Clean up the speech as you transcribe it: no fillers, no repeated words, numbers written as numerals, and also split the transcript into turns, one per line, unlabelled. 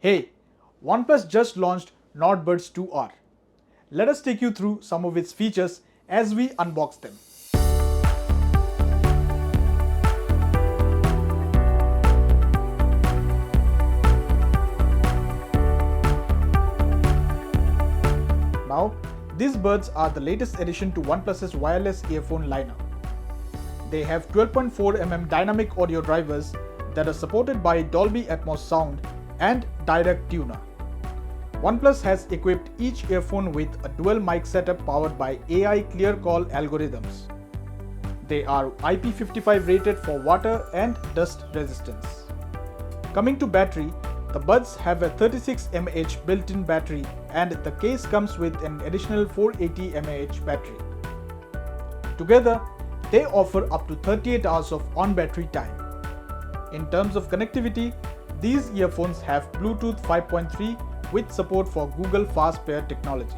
Hey, OnePlus just launched Nord Buds 2R. Let us take you through some of its features as we unbox them. Now, these buds are the latest addition to OnePlus's wireless earphone lineup. They have 12.4mm dynamic audio drivers that are supported by Dolby Atmos sound and Dirac Tuner. OnePlus has equipped each earphone with a dual mic setup powered by AI clear call algorithms. They are IP55 rated for water and dust resistance. Coming to battery, the buds have a 36 mAh built-in battery and the case comes with an additional 480 mAh battery. Together, they offer up to 38 hours of on-battery time. In terms of connectivity, these earphones have Bluetooth 5.3 with support for Google Fast Pair technology.